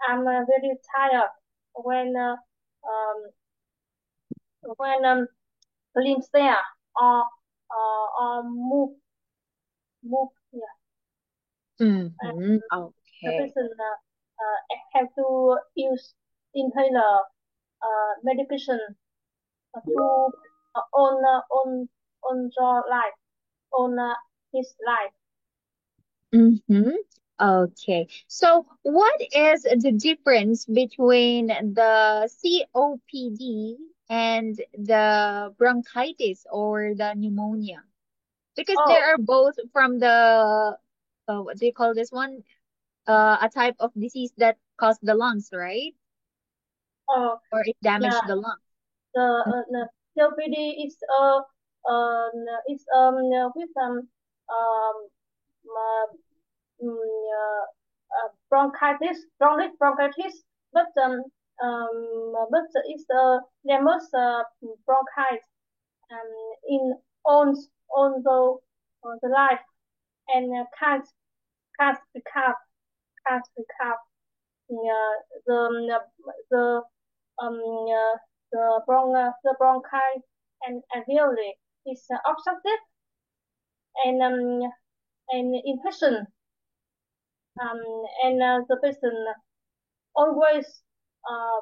I'm very tired when glimpse there or move. Yeah, and Mm-hmm. the Okay. person have to use inhaler medication to on your life on his life. Mm-hmm. Okay. So what is the difference between the COPD and the bronchitis or the pneumonia? Because they Oh, are both from the what do you call this one? A type of disease that cause the lungs, right? oh, Or it damage yeah. the lung. The COPD is is with uh, bronchitis, but it's lemmus bronchitis in on the life and can't recover. The um the bronchi and alveoli is obstructed and infection um and the person always uh,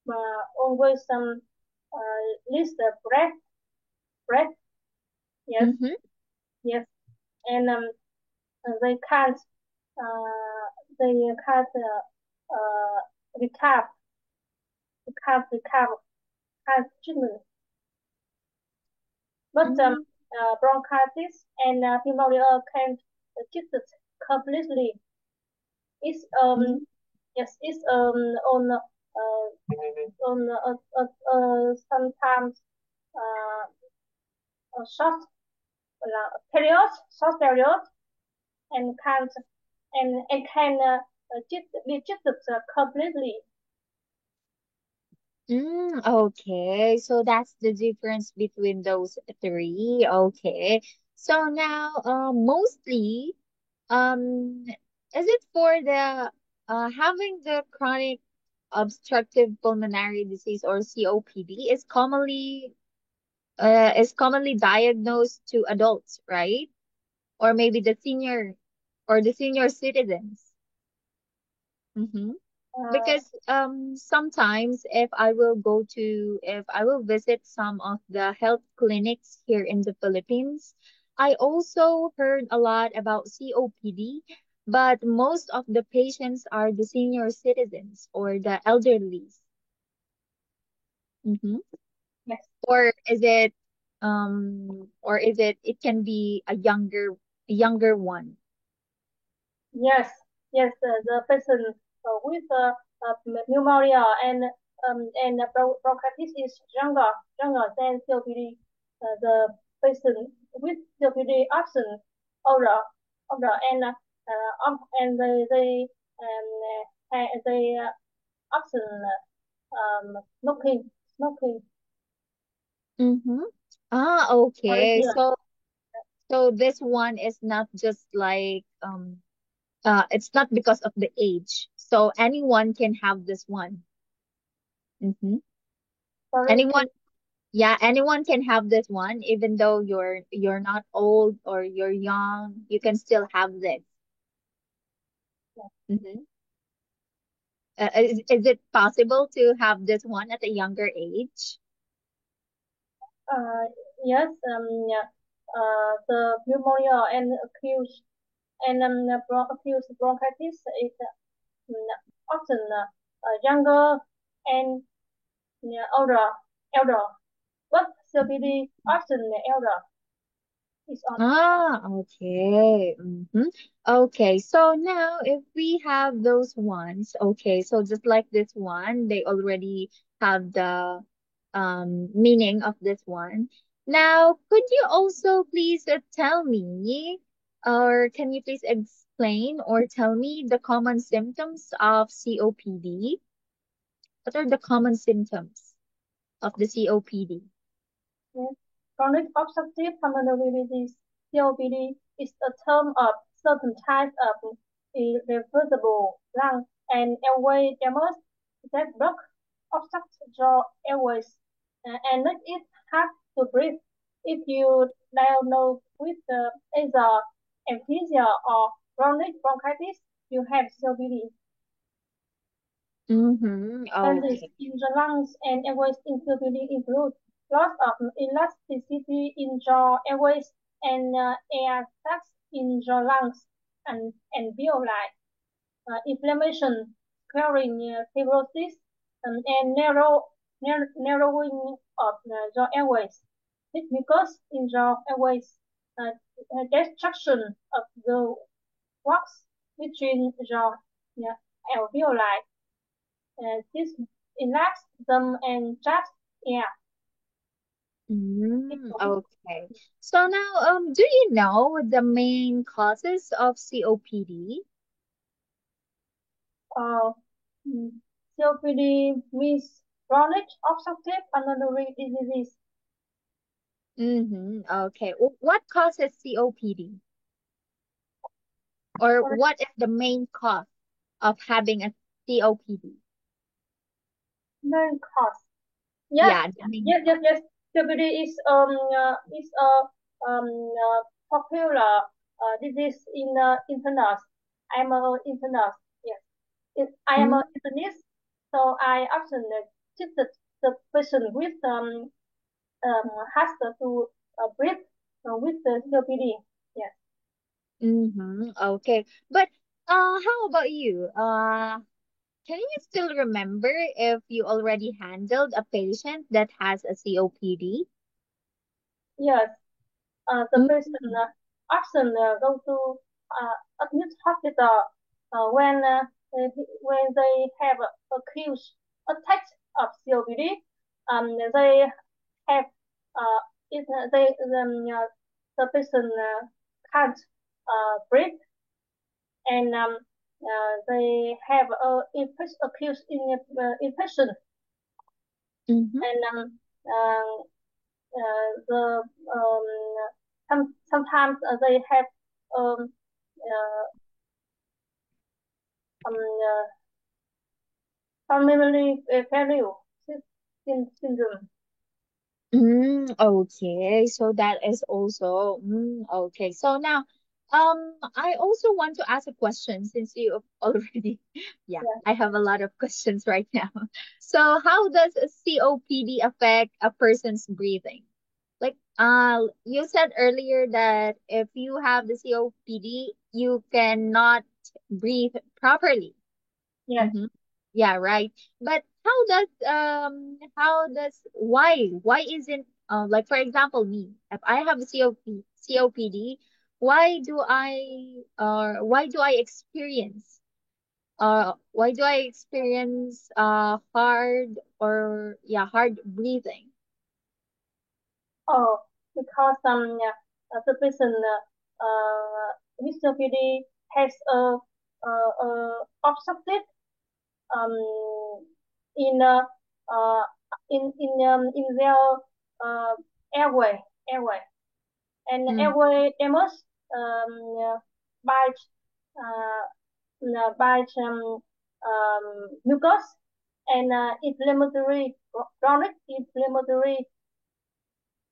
uh, always lose the breath. Yes, Mm-hmm. yes, and they can't uh, they can't recover, recover, can't treatment. But bronchitis and pneumonia can treated completely. It's Mm-hmm. yes, it's sometimes a short period, and can and can be treated completely. Okay, so that's the difference between those three. Okay. So now, mostly, is it for the having the chronic obstructive pulmonary disease or COPD is commonly diagnosed to adults, right? Or maybe the senior citizens. Mm-hmm. Uh, Because sometimes if I will visit some of the health clinics here in the Philippines, I also heard a lot about COPD, but most of the patients are the senior citizens or the elderly. Mm-hmm. yes, Or is it it can be a younger one? yes, yes. The person with pneumonia and bronchitis is younger than COPD. The person with COPD often older and they often smoking. Mm-hmm. Ah, Sorry, okay. here. So this one is not just like it's not because of the age. So anyone can have this one. Mm-hmm. Sorry, Anyone, can yeah, anyone can have this one, even though you're not old or you're young, you can still have this. Mm-hmm. Is it possible to have this one at a younger age? uh yes yeah, the pneumonia and acute bronchitis is often younger and older elder, but COPD often elder is on. Ah, okay. Mm-hmm. Okay, so now if we have those ones, okay, so just like this one, they already have the meaning of this one. Now, could you also please tell me? Or can you please explain or tell me the common symptoms of COPD? What are the common symptoms of the COPD? Yes. Chronic obstructive pulmonary disease (COPD) is a term of certain types of irreversible lung and airway damage that block, obstruct your airways, and make it hard to breathe. If you diagnose with either emphysema or chronic bronchitis, you have COPD. Mm-hmm. Changes Okay. in the lungs and airways include loss of elasticity in your airways and air sacs in your lungs and alveoli, inflammation, scarring, fibrosis, and narrowing of your airways, thick mucus in your airways, uh, destruction of the walls between your alveoli, this relax them and just yeah. Okay. So now, do you know the main causes of COPD? Uh, mm, COPD means chronic obstructive pulmonary disease. Mm-hmm. Okay. What causes COPD? Or Or what is the main cause of having a COPD? main cause. Yes, Yeah, the main yes, yes, cause. yes. COPD is a popular disease in internet. I'm an internist. Yes, I am an Mm, internist, so I often treat the patient with has to breathe with the COPD. Yes. mm-hmm. Okay. But how about you? Can you still remember if you already handled a patient that has a COPD? Yes. The person Mm-hmm. often go to admit hospital when they have acute attack of COPD. They have it, they the person can't breathe and they have acute infection Mm-hmm. and the sometimes they have um, uh, pulmonary failure syndrome. Okay, so that is also okay. So now, I also want to ask a question since you already, yeah, Yeah. I have a lot of questions right now. So how does a COPD affect a person's breathing? Like, you said earlier that if you have the COPD, you cannot breathe properly. Yes. Mm-hmm. Yeah, right. But why isn't like for example me, if I have a COPD, why do I experience hard breathing? Oh, because the person with COPD has obstructed um, in uh, uh, in their uh, airway airway and Mm, airway damage uh, by by mucus and inflammatory chronic inflammatory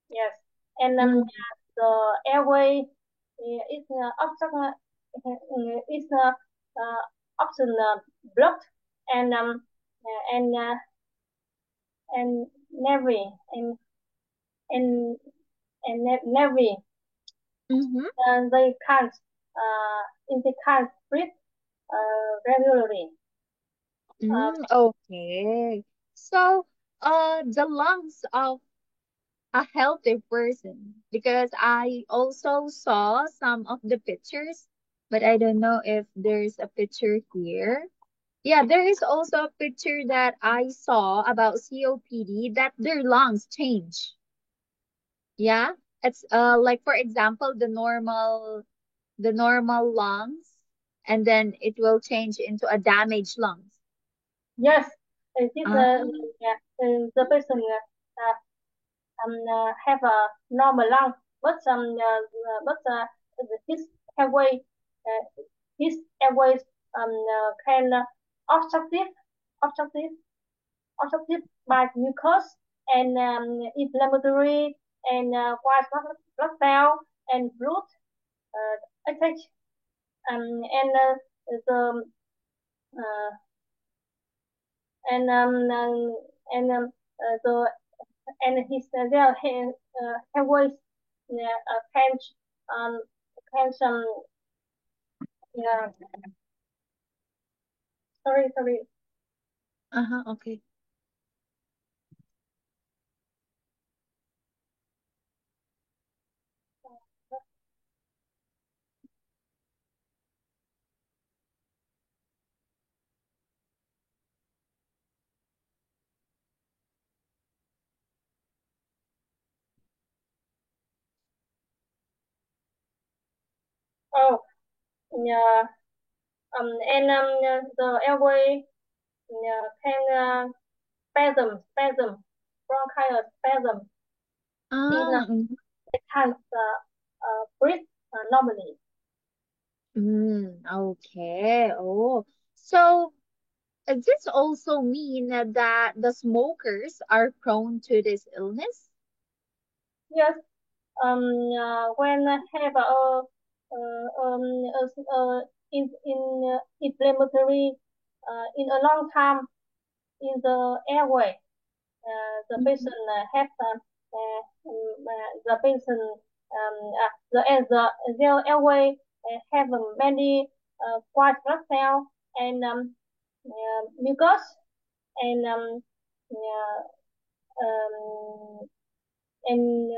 yes and mm, the airway is is often blocked and and uh, and nervy and nervy mm-hmm. and they can't breathe regularly. Uh, Okay. So, the lungs of a healthy person, because I also saw some of the pictures, but I don't know if there's a picture here. Yeah, there is also a picture that I saw about COPD that their lungs change. Yeah, it's like for example, the normal. the normal lungs, and then it will change into a damaged lungs. Yes, it is Ah. yeah, the person have a normal lung, but his airway uh, his airways can obstructive obstructive obstructed by mucus and inflammatory and white blood cell and blood attach and the uh, and and the and his their airways can um can some yeah sorry Uh-huh, okay. oh yeah the airway can spasm bronchial spasm in Ah, mm, it has breathe normally. okay. Oh, so does this also mean that the smokers are prone to this illness? Yes, when I have inflammatory in a long time in the airway, the Mhm. patient have the patient their airway have many white blood cell and mucus and uh, um, and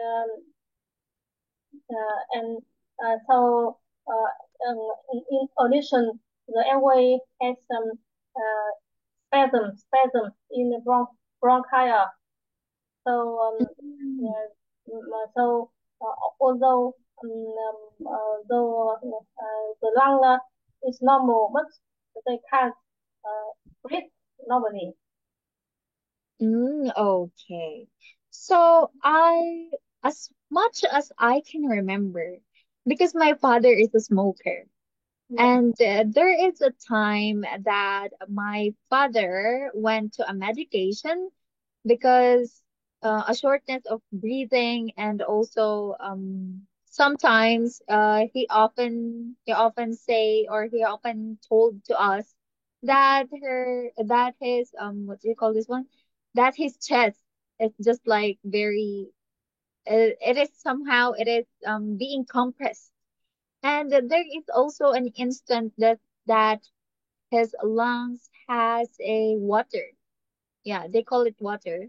and so in addition, the airway has some spasm in the bronchial. So Mm. yeah, so although though the lung is normal, but they can't breathe normally. Okay. So as much as I can remember, because my father is a smoker, Yeah. and there is a time that my father went to a medication because a shortness of breathing, and also sometimes he often say, or he often told to us that his what do you call this one, that his chest is just like very it is somehow it is being compressed, and there is also an instant that his lungs has a water. Yeah, they call it water.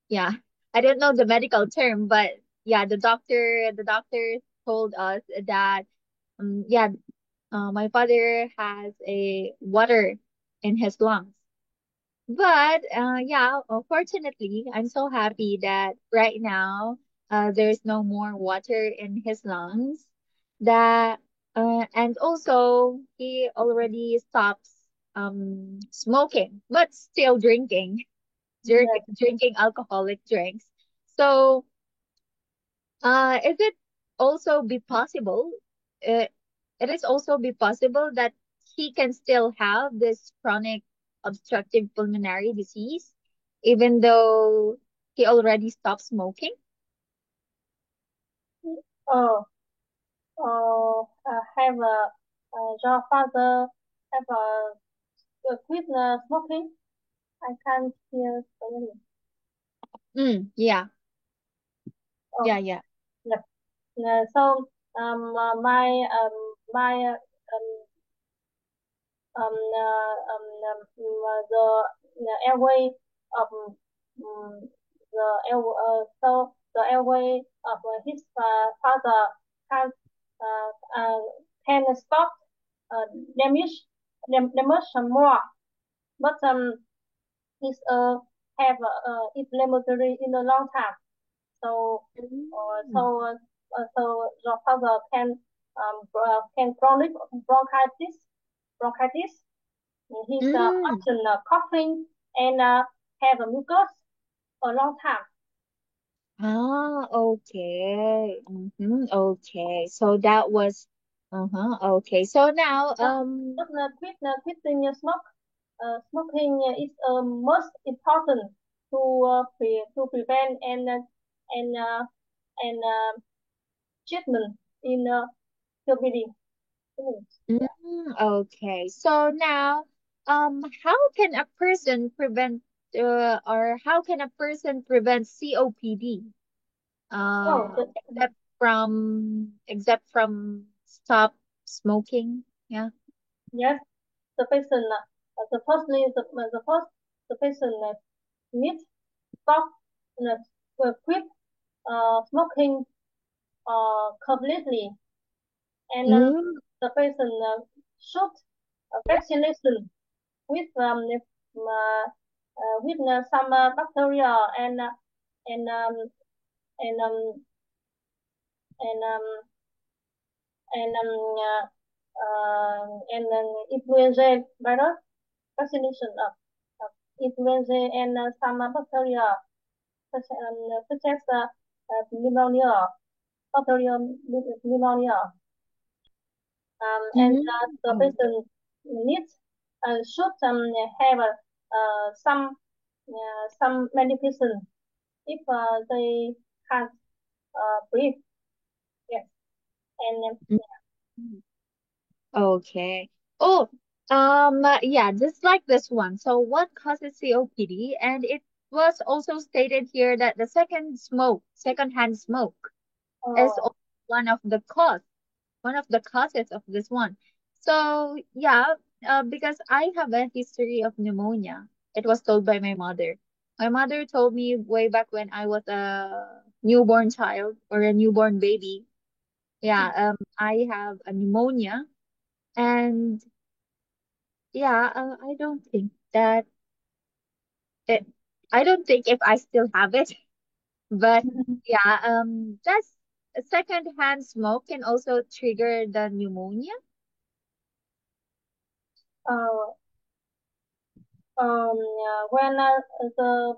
Yeah. I don't know the medical term, but yeah, the doctor told us that yeah, my father has a water in his lungs. But yeah, fortunately, I'm so happy that right now there's no more water in his lungs. That and also he already stops smoking, but still Yes. drinking alcoholic drinks. So, is it also be possible? Uh, it is also be possible that he can still have this chronic obstructive pulmonary disease, even though he already stopped smoking. Oh, have your father have quit smoking? I can't hear clearly. Yeah, Oh, yeah. yeah. So my the airway of the so the airway of his father can can stop uh, damage damage some more, but is have inflammatory in a long time. So Mm. so the father can can chronic bronchitis. He's Mm. often coughing and have a mucus a long time. Ah, okay. Okay. So that was okay. So now But, quitting smoke. Smoking is most important to prevent and uh, and treatment in COPD. okay. So now how can a person prevent or how can a person prevent COPD? Oh, Except from stop smoking. Yeah. yes, the person the first the person needs stop quit smoking completely, and Mm, the person should vaccination with some bacteria and um, and um, and and influenza virus vaccination of influenza and some bacteria such as pneumonia, bacterial pneumonia. And the mm, patient needs should have some medication if they can't breathe. Yes, and mm. Okay. Oh, yeah, just like this one. So what causes COPD? And it was also stated here that the secondhand smoke is uh, also one of the causes of this one. So yeah, because I have a history of pneumonia. It was told by my mother. My mother told me way back when I was a newborn child or a newborn baby. Yeah, I have a pneumonia, and yeah, it, I don't think if I still have it, but yeah, that's secondhand smoke can also trigger the pneumonia. uh, when the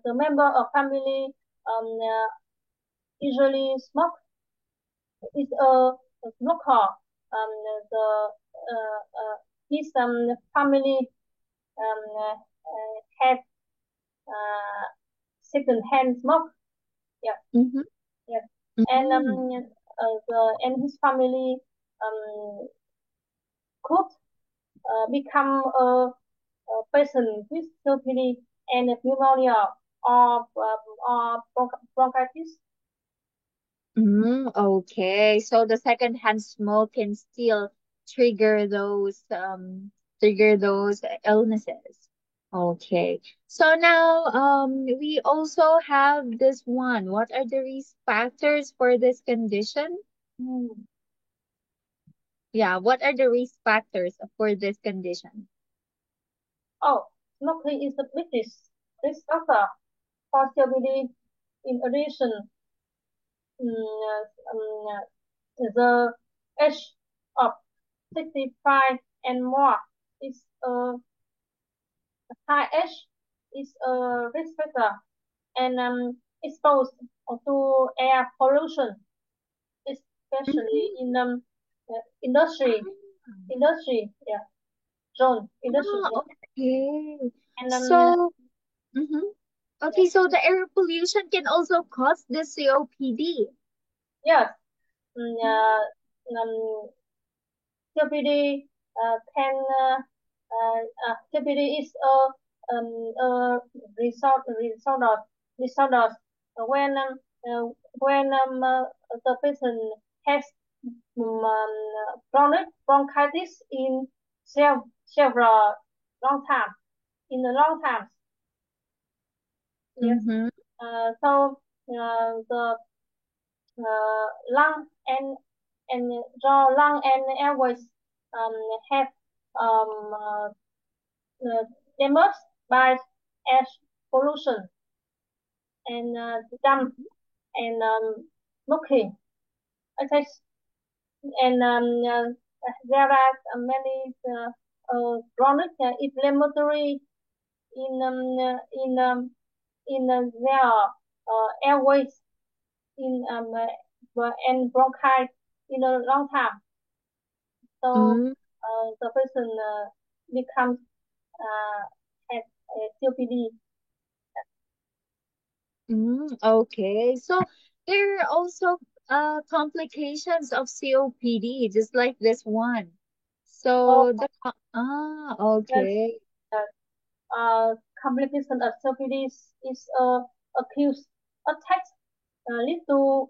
the member of family usually smoke is a smoker. The his family have second hand smoke. Yeah, Mm-hmm. yeah, and Mm-hmm. and his family could become a person with COPD and pneumonia or bronchitis. Okay, so the secondhand smoke can still trigger those illnesses. Okay. So now we also have this one. What are the risk factors for this condition? Mm. Yeah, what are the risk factors for this condition? Oh, smoking is the biggest risk factor for COPD. In addition, the age of 65 and more is high age is a risk factor and exposed to air pollution, especially Mhm. in industry, yeah, zone, industry Ah, zone. okay. And So, mhm. yes, Okay, so the air pollution can also cause the COPD. yes, mm, uh, um, COPD COPD is a result of when the person has chronic bronchitis in several long time in a long time. Yes. Mm-hmm. So the lung and lung and airways um, have um, uh, damaged by air pollution and dump and smoking. Okay. and there are many chronic inflammatory in their airways and bronchitis in a long time. So Mm, the person becomes has COPD. okay. So there are also complications of COPD, just like this one. Or So yes, okay. complication of COPD is acute attack lead to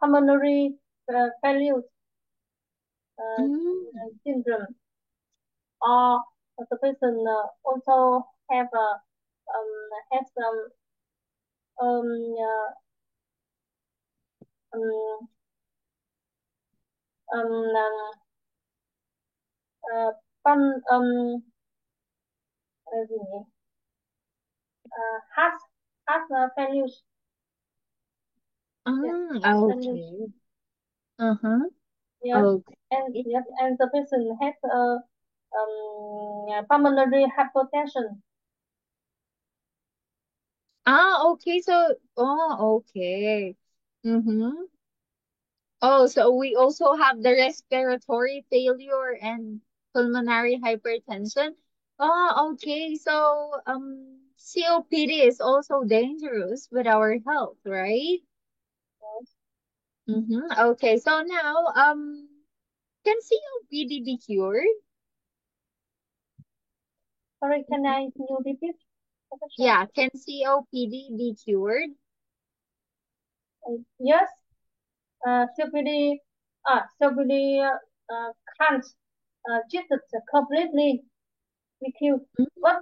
pulmonary failure Mm, syndrome, or the person also have has um, uh, um, um, um, pun, gì nhỉ? Heart failure, yes, heart failure, okay. Uh-huh. yes, Okay. and the person has pulmonary hypertension. Okay. So, okay. Mm-hmm. Oh, so we also have the respiratory failure and pulmonary hypertension. Okay. So, COPD is also dangerous with our health, right? Yes. Mm-hmm. Okay. So now, can COPD be cured? Sorry, can you repeat the question? Yeah. Can COPD be cured? Yes, COPD can't just completely be cured, but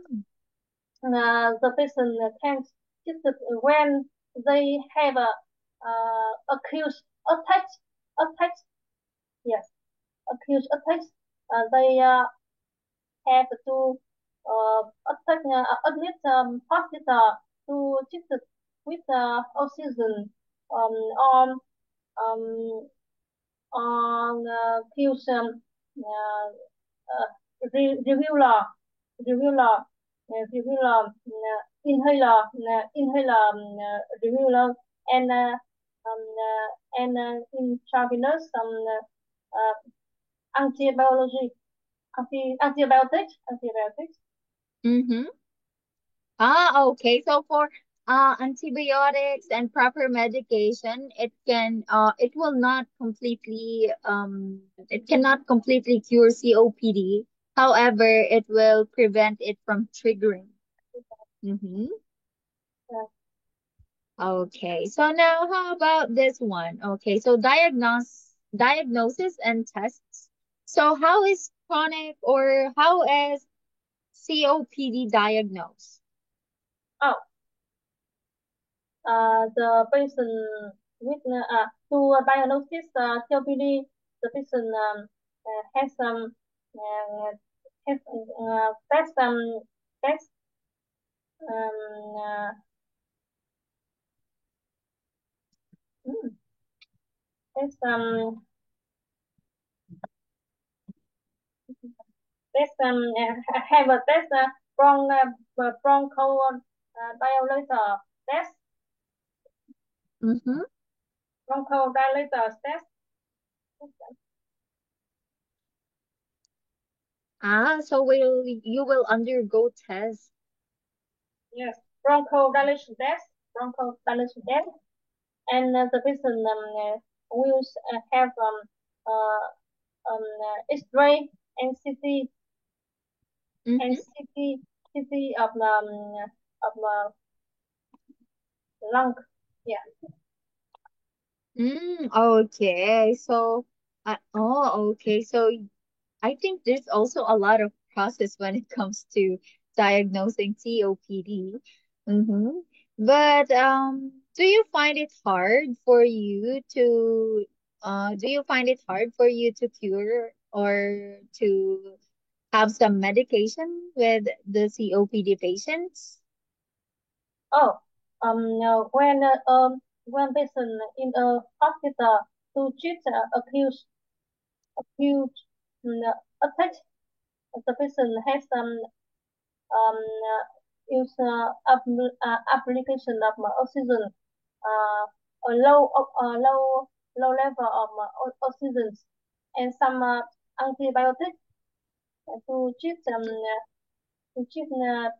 the person can just when they have a acute attack, attack, yes, acute attack, they have to admit hospital to just with oxygen on um, pills regular regular regular inhaler regular and intravenous antibiotic antibiotics. Mm-hmm. Okay. So for antibiotics and proper medication, it will not completely it cannot completely cure COPD. However, it will prevent it from triggering. Mm-hmm. Uh, Okay. So now how about this one? Okay. So diagnosis and tests. So how is chronic or how is COPD diagnosed? oh, the person with to diagnosis COPD, the person has some has test test uh, mm, test test have a test broncho dilator test Mm-hmm. bronchodilator test. So you will undergo tests. Yes, bronchodilation test, bronchodilation test, and the person will have X-ray and CT and Mm-hmm. CT of lung. Yeah. Okay. So, okay. So I think there's also a lot of process when it comes to diagnosing COPD. Mm-hmm. But do you find it hard for you to do you find it hard for you to cure or to have some medication with the COPD patients? Oh, when person in a hospital to treat acute attack. The person has use application of oxygen, a low level of oxygen, and some antibiotics to treat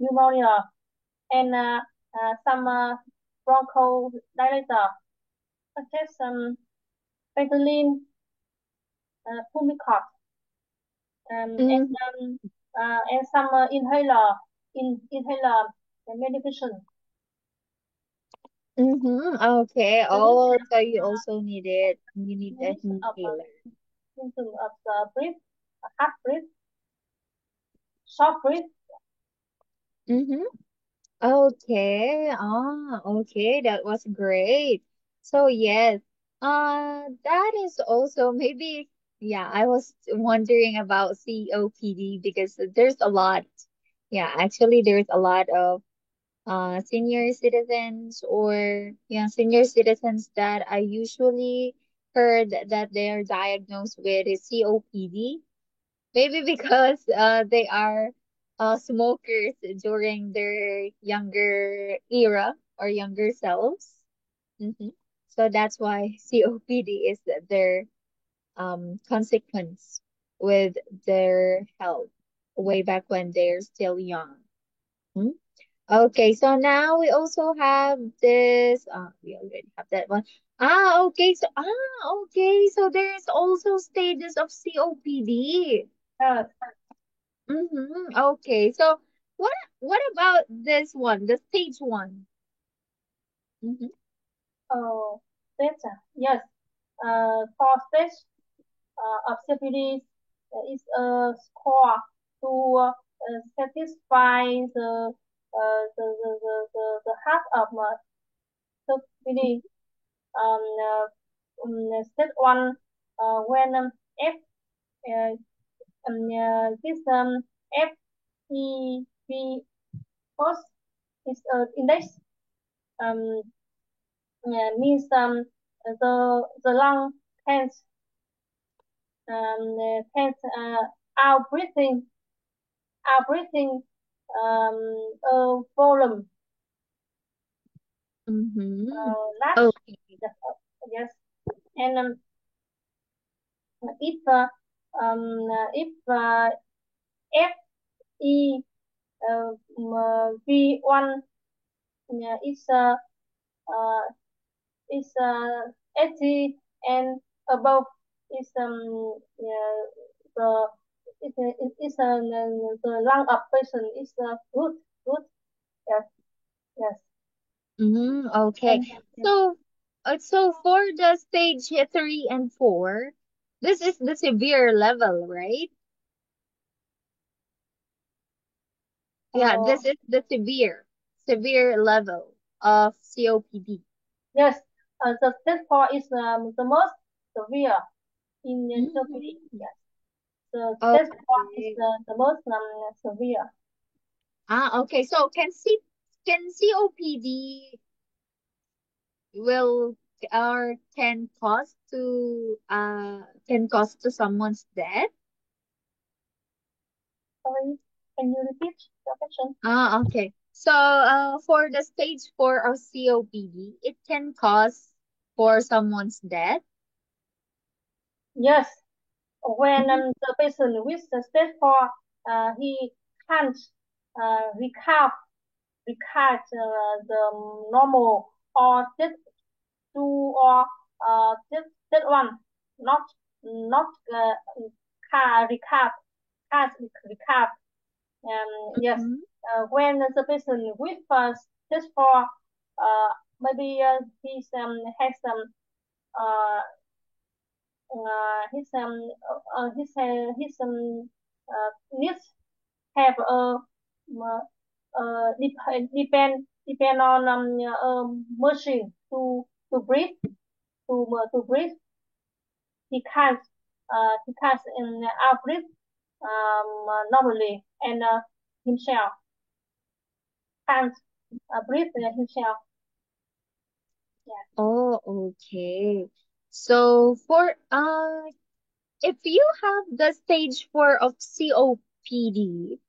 pneumonia and some bronchodilator such as Betadine, Pulmicort, Mm-hmm. and some inhaler medication. Mm-hmm. Okay. The list Oh, of so you also need it. You need the a list of inhaler. symptoms of the breath, hard breath, short breath. Mm-hmm. Okay. Ah, okay. That was great. So yes, that is also maybe, yeah, I was wondering about COPD because there's a lot. Yeah, actually there's a lot of senior citizens or yeah, senior citizens that I usually heard that they're diagnosed with COPD. Maybe because they are smokers during their younger era or younger selves. Hmm. So that's why COPD is their consequence with their health way back when they're still young. Hmm? Okay, so now we also have this. We already have that one. Okay. So there's also stages of COPD. Yes. Mm-hmm. Okay. So what about this one, the stage one? Mm-hmm. Oh, data. Yes. For stage of syphilis is a score to satisfy the half of syphilis. Um, Step one, when F uh, this F E B force is index um means the lung can't can't out breathing volume Mm-hmm. large. Okay. Yes, yes. And if if F E V1 is uh, is 80 and above is the is the lung of patient is good. Yes, yes. Mm-hmm. Okay. And So for the stage 3 and 4, this is the severe level, right? Yeah, uh, this is the severe level of COPD. yes, the stage 4 is the most severe in Turkey. Mm-hmm. Yes, the stage 4 is Okay. the most severe. Okay. So can COPD will or can cause to someone's death? Sorry, can you repeat the question? Okay. So for the stage 4 of COPD, it can cause for someone's death. Yes, when Mm-hmm. the patient with the stage 4, he can't recover the normal or stage 2 or stage 1, not not can recover, can't recover. Yes, Mm-hmm. when the patient with stage 4, maybe he has some uh, needs have depend on machine to breathe to breathe. He can't out breathe normally and himself can't breathe himself. Yeah. Oh, okay. So for if you have the stage 4 of COPD,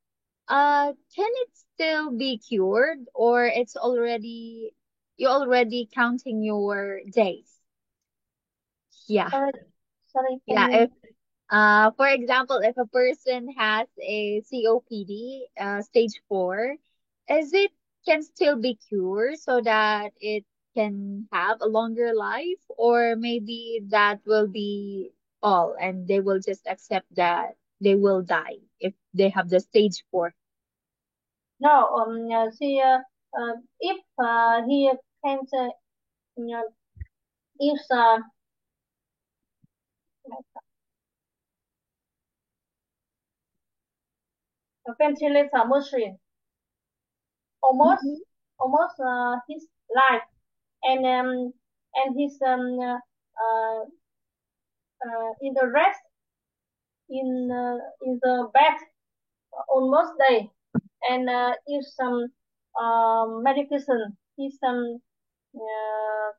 can it still be cured or it's already you're already counting your days? Yeah. Sorry, sorry, can Yeah, you? for example, if a person has a COPD, stage 4, is it can still be cured so that it can have a longer life, or maybe that will be all and they will just accept that they will die if they have the stage 4? No, see, if he can't, use a ventilator machine, almost, Mm-hmm. almost his life, and his in the rest in the bed almost day, and use some medication. Uh,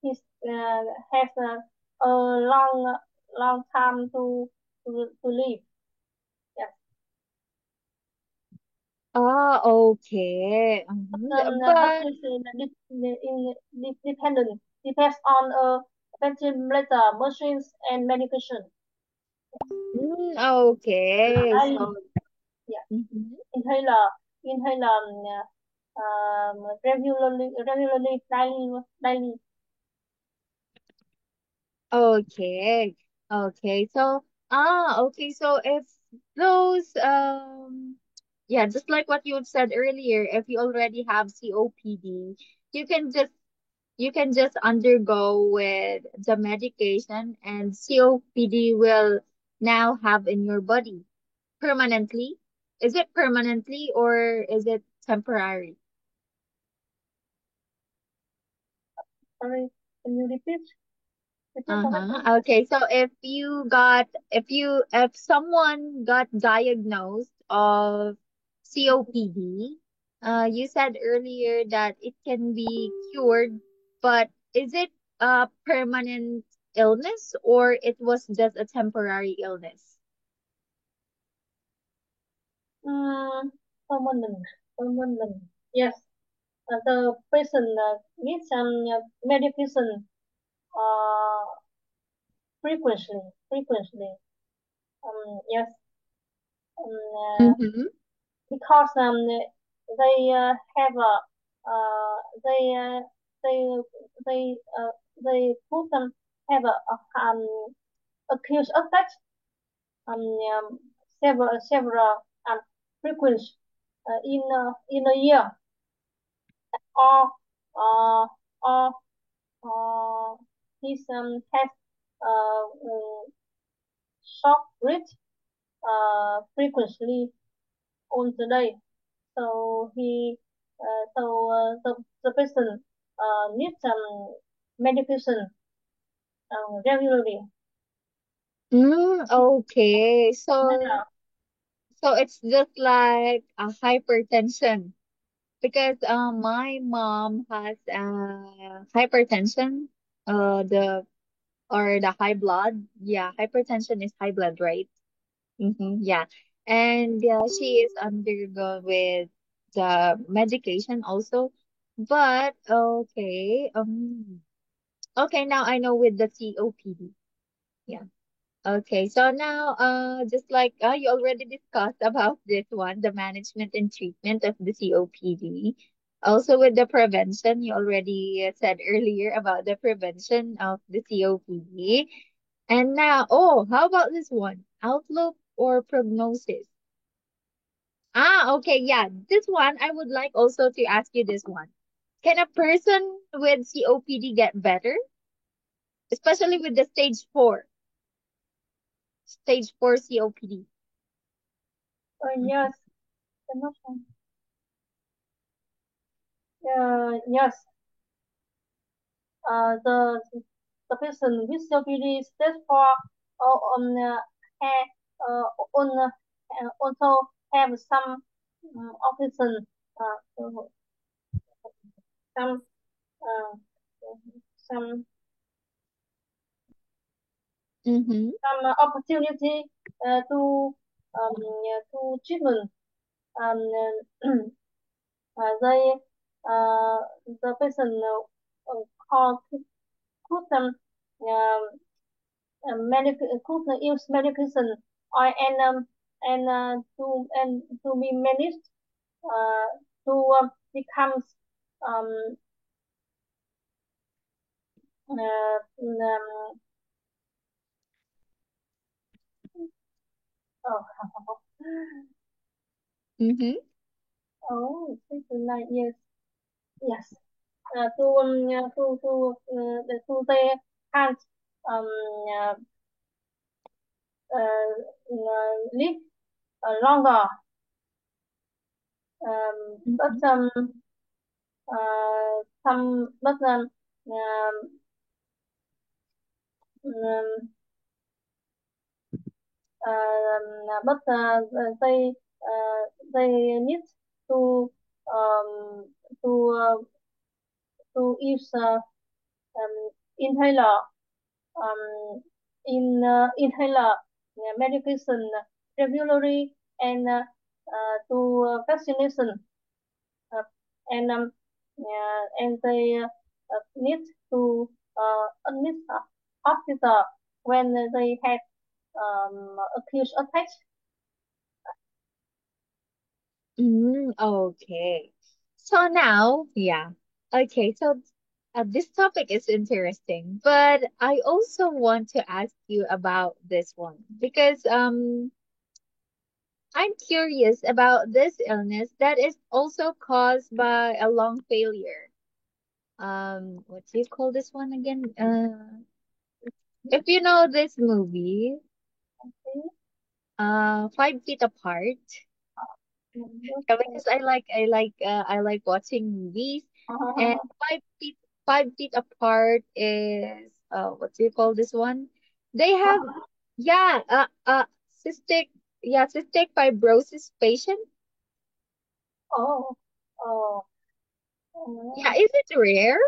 he's has a long time to live. Yes. Ah, okay. Mhm. But But this depends on ventilator machines and medication. okay. Daily, So, yeah, mhm. inhaler, inhaler, regularly, daily. Okay. Okay. So, okay. So if those, yeah, just like what you said earlier, if you already have COPD, you can just you can just undergo with the medication and COPD will now have in your body permanently. Is it permanently or is it temporary? Sorry, can you repeat the Uh-huh. question? Okay, so if someone got diagnosed of COPD, you said earlier that it can be cured, but is it a permanent illness or it was just a temporary illness? Mm, permanent, permanent. Yes, the person needs some medication uh, frequently. Yes, Mm-hmm. because they have a they they they they put them have acute effect um, um several frequent in a year or uh, or his has shock rate frequently on the day. So the person needs some medication regularly. Okay, so Yeah. it's just like a hypertension. Because my mom has hypertension, the or the high blood. Yeah, hypertension is high blood, right? Yeah, and she is undergo with the medication also. But okay, now I know with the COPD. Yeah. Okay, so now, just like you already discussed about this one, the management and treatment of the COPD. Also with the prevention, you already said earlier about the prevention of the COPD. And now, oh, how about this one? Outlook or prognosis? Okay, yeah, this one I would like also to ask you this one. Can a person with COPD get better, especially with the stage 4 COPD? Yes. Yes. The person with COPD stage 4 have uh, on also have often some uh, some Mm-hmm. some opportunity to treatment. Um, they the patient called could could use medication or to be managed uh, to become um, oh, Mm-hmm. oh, 6 to 9 years. Yes. To they can't um, uh, live longer. But Mm-hmm. some but um, they they need to um, to use inhaler inhaler medication regularly and to vaccination uh, and they need to admit hospital when they have acute attacks. Okay. So now, yeah. Okay, so this topic is interesting, but I also want to ask you about this one because I'm curious about this illness that is also caused by a lung failure. What do you call this one again? If you know this movie, Five Feet Apart. Because I like watching movies, and Five Feet Apart is what do you call this one? They have yeah cystic cystic fibrosis patient. Oh, oh, Yeah, oh, is it rare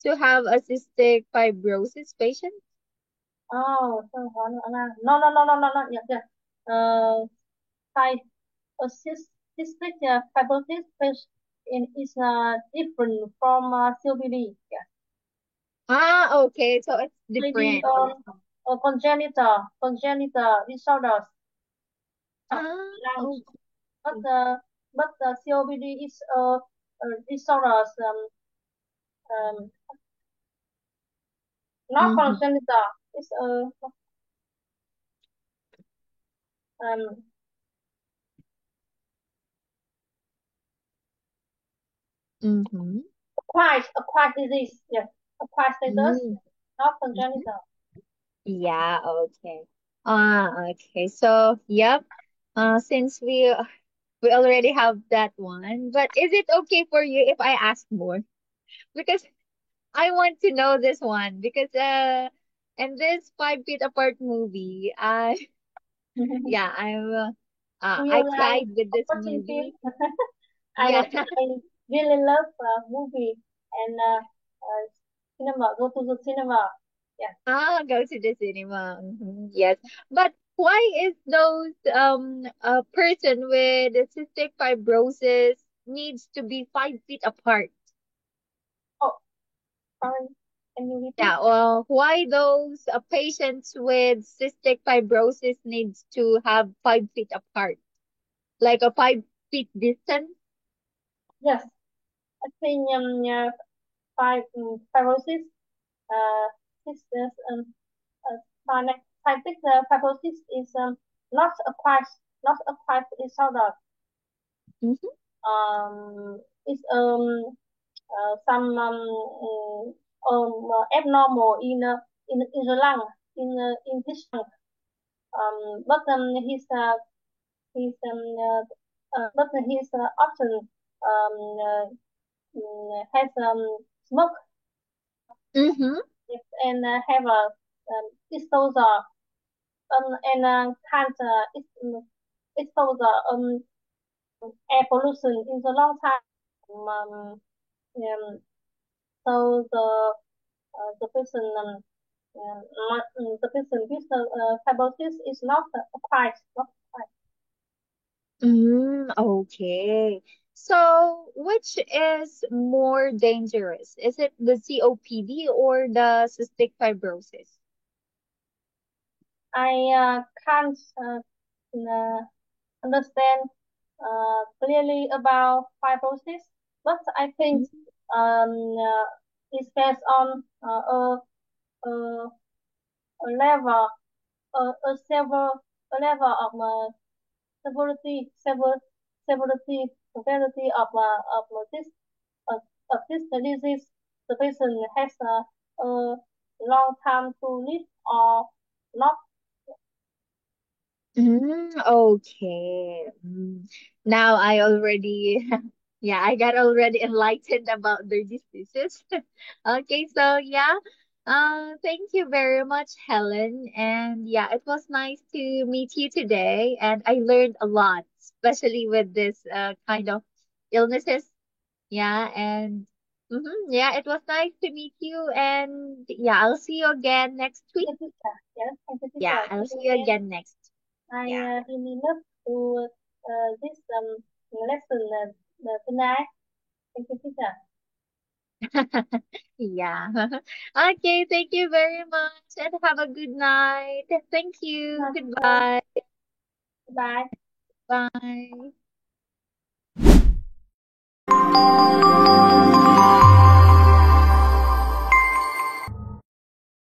to have a cystic fibrosis patient? oh, so one, no, no, no, no, no, no, yeah, yeah. Side cystic fibrosis is different from COPD. Yeah, Okay, so it's maybe different. congenital disorders of lungs, Okay. but COPD is disorders um, not Mm-hmm. congenital. It's um, Mm-hmm. acquired disease. Yes, acquired status, Mm-hmm. not congenital. Yeah, okay. Okay. So, yep. Since we already have that one, but is it okay for you if I ask more? Because I want to know this one because in this Five Feet Apart movie, I yeah, Do you I like cried with this watching film? movie. Yeah. I really love movie and cinema. Go to the cinema. Yeah. Go to the cinema. Yes. But why is those a person with cystic fibrosis needs to be 5 feet apart? Oh, sorry. Can you repeat? Yeah, well, why those patients with cystic fibrosis needs to have 5 feet apart, like a 5 feet distance? Yes. I think fibrosis uh this is cystic fibrosis is not acquired not acquired disorder. Mm-hmm. It's some abnormal in the lung in his lung. But he's often has smoke Mm-hmm. and have a disposal and can't expose air pollution in the long time. Um, so the person the person with fibrosis is not quite not quite. Okay. So, which is more dangerous? Is it the COPD or the cystic fibrosis? I can't uh, understand clearly about fibrosis, but I think it's based on a, a level, a level of severity of this uh, of this disease. The patient has a long time to live or not. Okay. Now I already, yeah, I got already enlightened about their diseases. Okay, so yeah, thank you very much, Helen. And yeah, it was nice to meet you today, and I learned a lot, especially with this kind of illnesses. Yeah, and yeah, it was nice to meet you, and yeah, I'll see you again next week. Thank you, teacher. Yes, thank you, Yeah, teacher. I'll See see you you again. again next. I Yeah. really love to this lesson tonight. Thank you, teacher. Yeah. Okay, thank you very much and have a good night. Thank you. Bye, teacher. Goodbye. Bye. Bye.